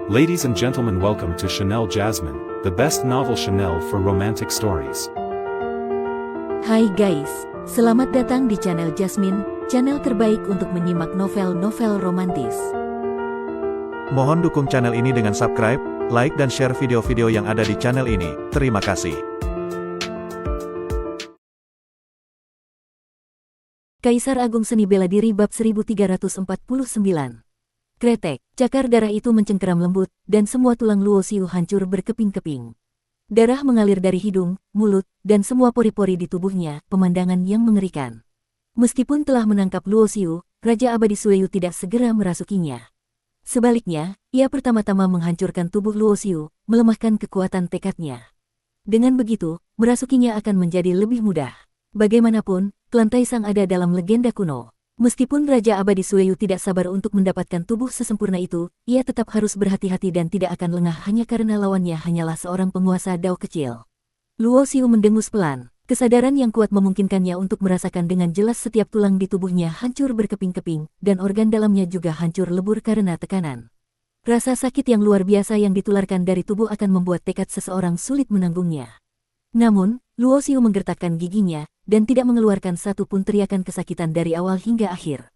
Ladies and gentlemen, welcome to Chanel Jasmine, the best novel Chanel for romantic stories. Hai guys, selamat datang di channel Jasmine, channel terbaik untuk menyimak novel-novel romantis. Mohon dukung channel ini dengan subscribe, like dan share video-video yang ada di channel ini. Terima kasih. Kaisar Agung Seni Bela Diri bab 1349. Kretek, cakar darah itu mencengkeram lembut, dan semua tulang Luo Xiu hancur berkeping-keping. Darah mengalir dari hidung, mulut, dan semua pori-pori di tubuhnya, pemandangan yang mengerikan. Meskipun telah menangkap Luo Xiu, Raja Abadi Sueyu tidak segera merasukinya. Sebaliknya, ia pertama-tama menghancurkan tubuh Luo Xiu, melemahkan kekuatan tekadnya. Dengan begitu, merasukinya akan menjadi lebih mudah. Bagaimanapun, klan Taisang ada dalam legenda kuno. Meskipun Raja Abadi Sueyu tidak sabar untuk mendapatkan tubuh sesempurna itu, ia tetap harus berhati-hati dan tidak akan lengah hanya karena lawannya hanyalah seorang penguasa Dao kecil. Luo Xiu mendengus pelan. Kesadaran yang kuat memungkinkannya untuk merasakan dengan jelas setiap tulang di tubuhnya hancur berkeping-keping, dan organ dalamnya juga hancur lebur karena tekanan. Rasa sakit yang luar biasa yang ditularkan dari tubuh akan membuat tekad seseorang sulit menanggungnya. Namun, Luo Xiu menggertakkan giginya, dan tidak mengeluarkan satu pun teriakan kesakitan dari awal hingga akhir.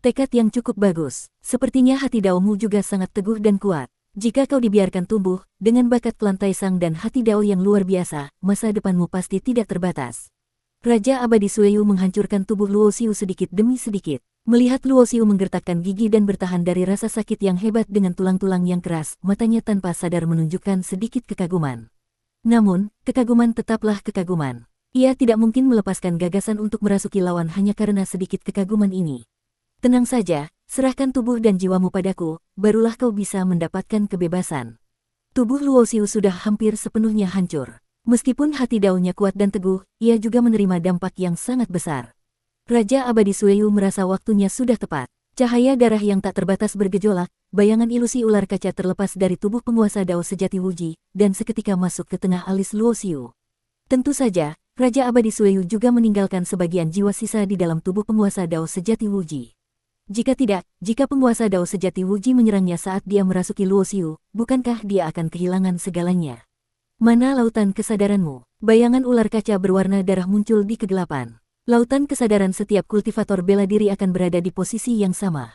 Tekad yang cukup bagus, sepertinya hati Daomu juga sangat teguh dan kuat. Jika kau dibiarkan tumbuh, dengan bakat klan Taisang dan hati Dao yang luar biasa, masa depanmu pasti tidak terbatas. Raja Abadi Sueyu menghancurkan tubuh Luo Xiu sedikit demi sedikit. Melihat Luo Xiu menggertakkan gigi dan bertahan dari rasa sakit yang hebat dengan tulang-tulang yang keras, matanya tanpa sadar menunjukkan sedikit kekaguman. Namun, kekaguman tetaplah kekaguman. Ia tidak mungkin melepaskan gagasan untuk merasuki lawan hanya karena sedikit kekaguman ini. Tenang saja, serahkan tubuh dan jiwamu padaku, barulah kau bisa mendapatkan kebebasan. Tubuh Luo Xiu sudah hampir sepenuhnya hancur. Meskipun hati Daonya kuat dan teguh, ia juga menerima dampak yang sangat besar. Raja Abadi Sueyu merasa waktunya sudah tepat. Cahaya darah yang tak terbatas bergejolak, bayangan ilusi ular kaca terlepas dari tubuh penguasa Dao sejati Wuji, dan seketika masuk ke tengah alis Luo Xiu. Tentu saja, Raja Abadi Sueyu juga meninggalkan sebagian jiwa sisa di dalam tubuh penguasa Dao sejati Wuji. Jika penguasa Dao sejati Wuji menyerangnya saat dia merasuki Luo Xiu, bukankah dia akan kehilangan segalanya? Mana lautan kesadaranmu? Bayangan ular kaca berwarna darah muncul di kegelapan. Lautan kesadaran setiap kultivator bela diri akan berada di posisi yang sama.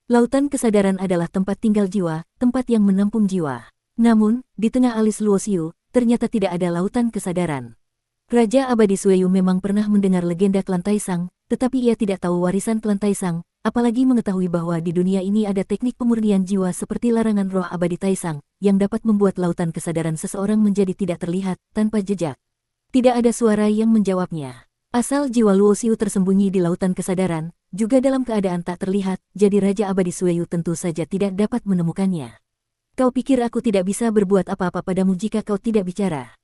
Lautan kesadaran adalah tempat tinggal jiwa, tempat yang menampung jiwa. Namun, di tengah alis Luo Xiu, ternyata tidak ada lautan kesadaran. Raja Abadi Sueyu memang pernah mendengar legenda klan Taisang, tetapi ia tidak tahu warisan klan Taisang, apalagi mengetahui bahwa di dunia ini ada teknik pemurnian jiwa seperti larangan roh abadi Taisang, yang dapat membuat lautan kesadaran seseorang menjadi tidak terlihat, tanpa jejak. Tidak ada suara yang menjawabnya. Asal jiwa Luo Xiu tersembunyi di lautan kesadaran, juga dalam keadaan tak terlihat, jadi Raja Abadi Sueyu tentu saja tidak dapat menemukannya. Kau pikir aku tidak bisa berbuat apa-apa padamu jika kau tidak bicara?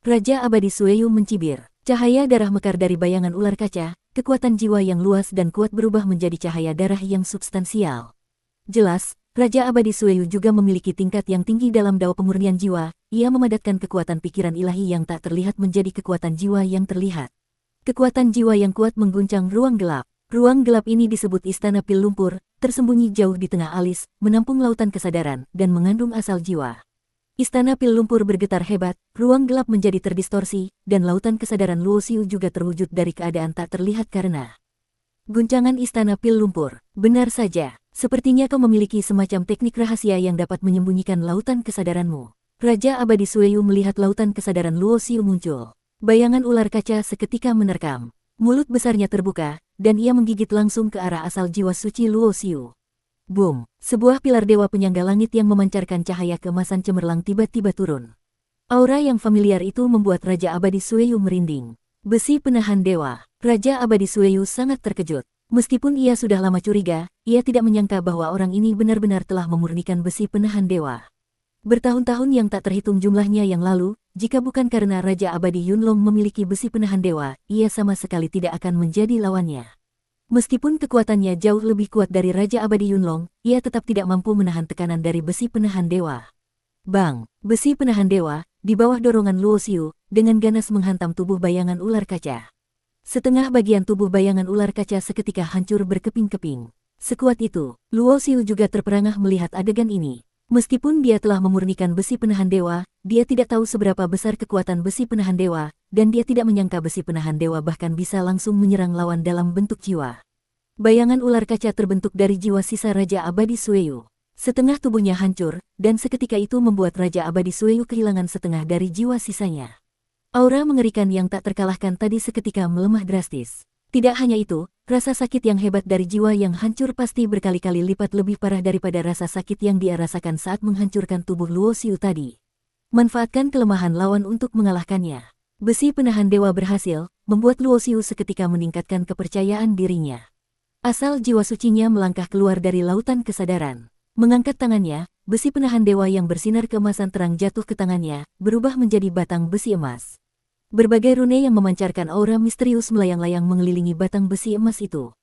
Raja Abadi Sueyu mencibir. Cahaya darah mekar dari bayangan ular kaca, kekuatan jiwa yang luas dan kuat berubah menjadi cahaya darah yang substansial. Jelas, Raja Abadi Sueyu juga memiliki tingkat yang tinggi dalam dao pemurnian jiwa, ia memadatkan kekuatan pikiran ilahi yang tak terlihat menjadi kekuatan jiwa yang terlihat. Kekuatan jiwa yang kuat mengguncang ruang gelap. Ruang gelap ini disebut Istana Pil Lumpur, tersembunyi jauh di tengah alis, menampung lautan kesadaran, dan mengandung asal jiwa. Istana Pil Lumpur bergetar hebat, ruang gelap menjadi terdistorsi, dan lautan kesadaran Luo Xiu juga terwujud dari keadaan tak terlihat karena guncangan Istana Pil Lumpur. Benar saja, sepertinya kau memiliki semacam teknik rahasia yang dapat menyembunyikan lautan kesadaranmu. Raja Abadi Sueyu melihat lautan kesadaran Luo Xiu muncul. Bayangan ular kaca seketika menerkam. Mulut besarnya terbuka, dan ia menggigit langsung ke arah asal jiwa suci Luo Xiu. Boom! Sebuah pilar dewa penyangga langit yang memancarkan cahaya keemasan cemerlang tiba-tiba turun. Aura yang familiar itu membuat Raja Abadi Sueyu merinding. Besi penahan dewa. Raja Abadi Sueyu sangat terkejut. Meskipun ia sudah lama curiga, ia tidak menyangka bahwa orang ini benar-benar telah memurnikan besi penahan dewa. Bertahun-tahun yang tak terhitung jumlahnya yang lalu, jika bukan karena Raja Abadi Yunlong memiliki besi penahan dewa, ia sama sekali tidak akan menjadi lawannya. Meskipun kekuatannya jauh lebih kuat dari Raja Abadi Yunlong, ia tetap tidak mampu menahan tekanan dari besi penahan dewa. Bang! Besi penahan dewa, di bawah dorongan Luo Xiu, dengan ganas menghantam tubuh bayangan ular kaca. Setengah bagian tubuh bayangan ular kaca seketika hancur berkeping-keping. Sekuat itu, Luo Xiu juga terperangah melihat adegan ini. Meskipun dia telah memurnikan besi penahan dewa, dia tidak tahu seberapa besar kekuatan besi penahan dewa, dan dia tidak menyangka besi penahan dewa bahkan bisa langsung menyerang lawan dalam bentuk jiwa. Bayangan ular kaca terbentuk dari jiwa sisa Raja Abadi Sueyu. Setengah tubuhnya hancur, dan seketika itu membuat Raja Abadi Sueyu kehilangan setengah dari jiwa sisanya. Aura mengerikan yang tak terkalahkan tadi seketika melemah drastis. Tidak hanya itu, rasa sakit yang hebat dari jiwa yang hancur pasti berkali-kali lipat lebih parah daripada rasa sakit yang dia rasakan saat menghancurkan tubuh Luo Xiu tadi. Manfaatkan kelemahan lawan untuk mengalahkannya. Besi penahan dewa berhasil, membuat Luo Xiu seketika meningkatkan kepercayaan dirinya. Asal jiwa sucinya melangkah keluar dari lautan kesadaran. Mengangkat tangannya, besi penahan dewa yang bersinar keemasan terang jatuh ke tangannya, berubah menjadi batang besi emas. Berbagai rune yang memancarkan aura misterius melayang-layang mengelilingi batang besi emas itu.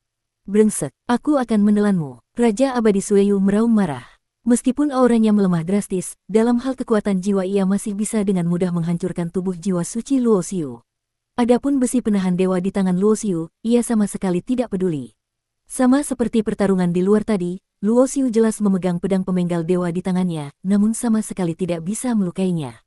Brengsek, aku akan menelanmu. Raja Abadi Sueyu meraung marah. Meskipun auranya melemah drastis, dalam hal kekuatan jiwa ia masih bisa dengan mudah menghancurkan tubuh jiwa suci Luo Xiu. Adapun besi penahan dewa di tangan Luo Xiu, ia sama sekali tidak peduli. Sama seperti pertarungan di luar tadi, Luo Xiu jelas memegang pedang pemenggal dewa di tangannya, namun sama sekali tidak bisa melukainya.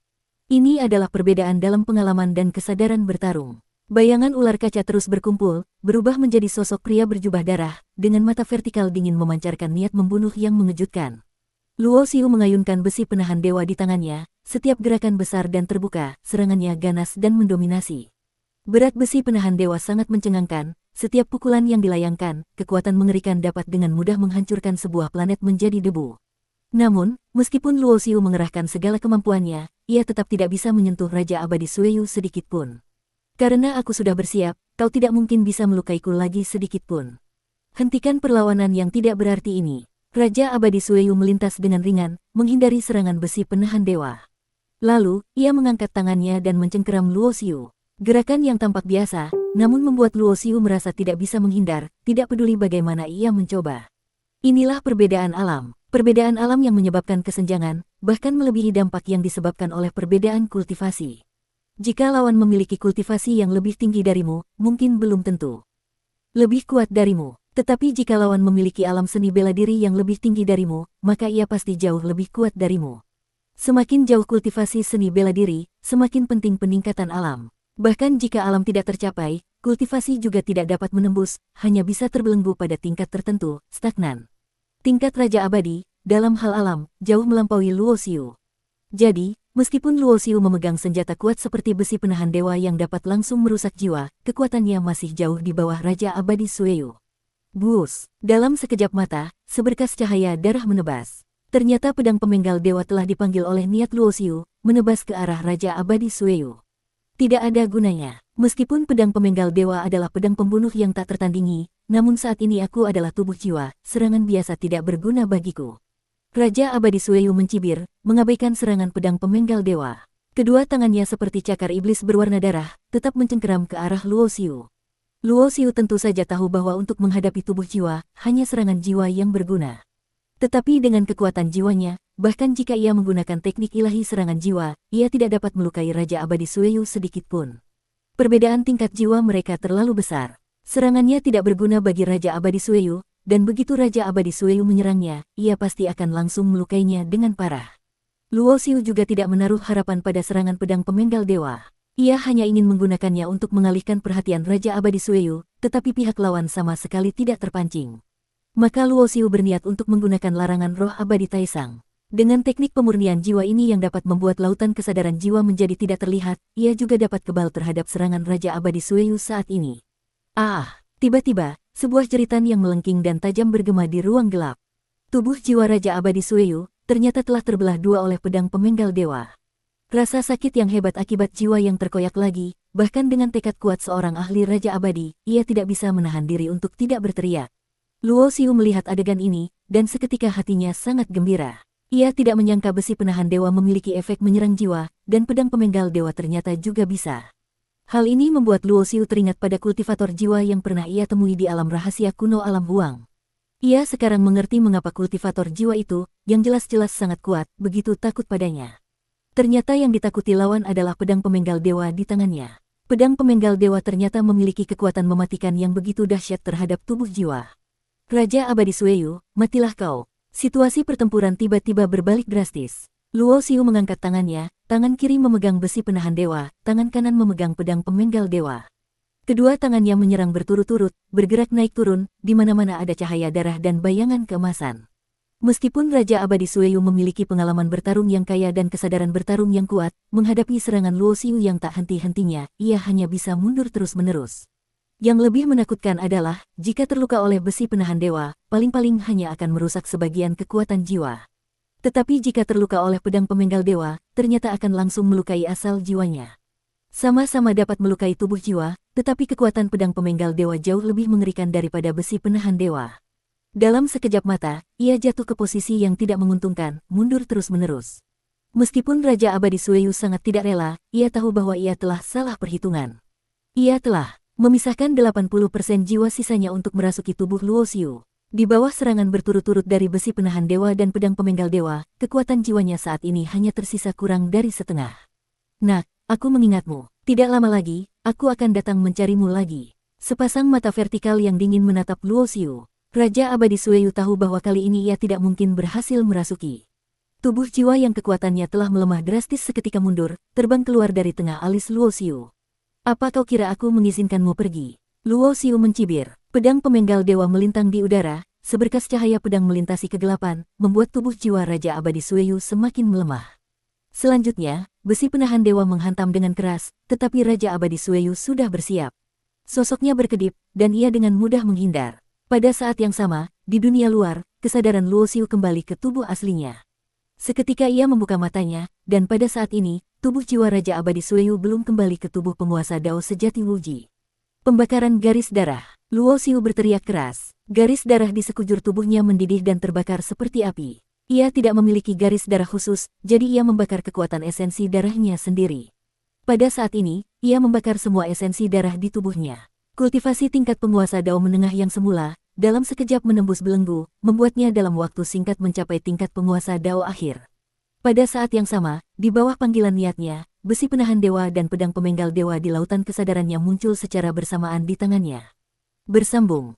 Ini adalah perbedaan dalam pengalaman dan kesadaran bertarung. Bayangan ular kaca terus berkumpul, berubah menjadi sosok pria berjubah darah, dengan mata vertikal dingin memancarkan niat membunuh yang mengejutkan. Luo Xiu mengayunkan besi penahan dewa di tangannya, setiap gerakan besar dan terbuka, serangannya ganas dan mendominasi. Berat besi penahan dewa sangat mencengangkan, setiap pukulan yang dilayangkan, kekuatan mengerikan dapat dengan mudah menghancurkan sebuah planet menjadi debu. Namun, meskipun Luo Xiu mengerahkan segala kemampuannya, ia tetap tidak bisa menyentuh Raja Abadi Sueyu sedikit pun. Karena aku sudah bersiap, kau tidak mungkin bisa melukaiku lagi sedikit pun. Hentikan perlawanan yang tidak berarti ini. Raja Abadi Sueyu melintas dengan ringan, menghindari serangan besi penahan dewa. Lalu, ia mengangkat tangannya dan mencengkeram Luo Xiu. Gerakan yang tampak biasa, namun membuat Luo Xiu merasa tidak bisa menghindar, tidak peduli bagaimana ia mencoba. Inilah perbedaan alam. Perbedaan alam yang menyebabkan kesenjangan, bahkan melebihi dampak yang disebabkan oleh perbedaan kultivasi. Jika lawan memiliki kultivasi yang lebih tinggi darimu, mungkin belum tentu lebih kuat darimu. Tetapi jika lawan memiliki alam seni bela diri yang lebih tinggi darimu, maka ia pasti jauh lebih kuat darimu. Semakin jauh kultivasi seni bela diri, semakin penting peningkatan alam. Bahkan jika alam tidak tercapai, kultivasi juga tidak dapat menembus, hanya bisa terbelenggu pada tingkat tertentu, stagnan. Tingkat Raja Abadi, dalam hal alam, jauh melampaui Luo Xiu. Jadi, meskipun Luo Xiu memegang senjata kuat seperti besi penahan dewa yang dapat langsung merusak jiwa, kekuatannya masih jauh di bawah Raja Abadi Sueyu. Buus, dalam sekejap mata, seberkas cahaya darah menebas. Ternyata pedang pemenggal dewa telah dipanggil oleh niat Luo Xiu, menebas ke arah Raja Abadi Sueyu. Tidak ada gunanya. Meskipun pedang pemenggal dewa adalah pedang pembunuh yang tak tertandingi, namun saat ini aku adalah tubuh jiwa, serangan biasa tidak berguna bagiku. Raja Abadi Sueyu mencibir, mengabaikan serangan pedang pemenggal dewa. Kedua tangannya seperti cakar iblis berwarna darah, tetap mencengkeram ke arah Luo Xiu. Luo Xiu tentu saja tahu bahwa untuk menghadapi tubuh jiwa, hanya serangan jiwa yang berguna. Tetapi dengan kekuatan jiwanya, bahkan jika ia menggunakan teknik ilahi serangan jiwa, ia tidak dapat melukai Raja Abadi Sueyu sedikit pun. Perbedaan tingkat jiwa mereka terlalu besar. Serangannya tidak berguna bagi Raja Abadi Sueyu, dan begitu Raja Abadi Sueyu menyerangnya, ia pasti akan langsung melukainya dengan parah. Luo Xiu juga tidak menaruh harapan pada serangan pedang pemenggal dewa. Ia hanya ingin menggunakannya untuk mengalihkan perhatian Raja Abadi Sueyu, tetapi pihak lawan sama sekali tidak terpancing. Maka Luo Xiu berniat untuk menggunakan larangan roh abadi Taisang. Dengan teknik pemurnian jiwa ini yang dapat membuat lautan kesadaran jiwa menjadi tidak terlihat, ia juga dapat kebal terhadap serangan Raja Abadi Sueyu saat ini. Tiba-tiba, sebuah jeritan yang melengking dan tajam bergema di ruang gelap. Tubuh jiwa Raja Abadi Sueyu ternyata telah terbelah dua oleh pedang pemenggal dewa. Rasa sakit yang hebat akibat jiwa yang terkoyak lagi, bahkan dengan tekad kuat seorang ahli Raja Abadi, ia tidak bisa menahan diri untuk tidak berteriak. Luo Xiu melihat adegan ini, dan seketika hatinya sangat gembira. Ia tidak menyangka besi penahan dewa memiliki efek menyerang jiwa, dan pedang pemenggal dewa ternyata juga bisa. Hal ini membuat Luo Xiu teringat pada kultivator jiwa yang pernah ia temui di alam rahasia kuno alam Huang. Ia sekarang mengerti mengapa kultivator jiwa itu, yang jelas-jelas sangat kuat, begitu takut padanya. Ternyata yang ditakuti lawan adalah pedang pemenggal dewa di tangannya. Pedang pemenggal dewa ternyata memiliki kekuatan mematikan yang begitu dahsyat terhadap tubuh jiwa. Raja Abadi Sueyu, matilah kau. Situasi pertempuran tiba-tiba berbalik drastis. Luo Xiu mengangkat tangannya, tangan kiri memegang besi penahan dewa, tangan kanan memegang pedang pemenggal dewa. Kedua tangannya menyerang berturut-turut, bergerak naik turun, di mana-mana ada cahaya darah dan bayangan keemasan. Meskipun Raja Abadi Sueyu memiliki pengalaman bertarung yang kaya dan kesadaran bertarung yang kuat, menghadapi serangan Luo Xiu yang tak henti-hentinya, ia hanya bisa mundur terus-menerus. Yang lebih menakutkan adalah, jika terluka oleh besi penahan dewa, paling-paling hanya akan merusak sebagian kekuatan jiwa. Tetapi jika terluka oleh pedang pemenggal dewa, ternyata akan langsung melukai asal jiwanya. Sama-sama dapat melukai tubuh jiwa, tetapi kekuatan pedang pemenggal dewa jauh lebih mengerikan daripada besi penahan dewa. Dalam sekejap mata, ia jatuh ke posisi yang tidak menguntungkan, mundur terus-menerus. Meskipun Raja Abadi Sueyu sangat tidak rela, ia tahu bahwa ia telah salah perhitungan. Ia telah memisahkan 80% jiwa sisanya untuk merasuki tubuh Luo Xiu. Di bawah serangan berturut-turut dari besi penahan dewa dan pedang pemenggal dewa, kekuatan jiwanya saat ini hanya tersisa kurang dari setengah. Nak, aku mengingatmu. Tidak lama lagi, aku akan datang mencarimu lagi. Sepasang mata vertikal yang dingin menatap Luo Xiu. Raja Abadi Sueyu tahu bahwa kali ini ia tidak mungkin berhasil merasuki. Tubuh jiwa yang kekuatannya telah melemah drastis seketika mundur, terbang keluar dari tengah alis Luo Xiu. Apa kau kira aku mengizinkanmu pergi? Luo Xiu mencibir. Pedang pemenggal dewa melintang di udara, seberkas cahaya pedang melintasi kegelapan, membuat tubuh jiwa Raja Abadi Sueyu semakin melemah. Selanjutnya, besi penahan dewa menghantam dengan keras, tetapi Raja Abadi Sueyu sudah bersiap. Sosoknya berkedip, dan ia dengan mudah menghindar. Pada saat yang sama, di dunia luar, kesadaran Luo Xiu kembali ke tubuh aslinya. Seketika ia membuka matanya, dan pada saat ini, tubuh jiwa Raja Abadi Sueyu belum kembali ke tubuh penguasa Dao sejati Wuji. Pembakaran garis darah. Luo Xiu berteriak keras. Garis darah di sekujur tubuhnya mendidih dan terbakar seperti api. Ia tidak memiliki garis darah khusus, jadi ia membakar kekuatan esensi darahnya sendiri. Pada saat ini, ia membakar semua esensi darah di tubuhnya. Kultivasi tingkat penguasa Dao menengah yang semula, dalam sekejap menembus belenggu, membuatnya dalam waktu singkat mencapai tingkat penguasa Dao akhir. Pada saat yang sama, di bawah panggilan niatnya, besi penahan dewa dan pedang pemenggal dewa di lautan kesadarannya muncul secara bersamaan di tangannya. Bersambung.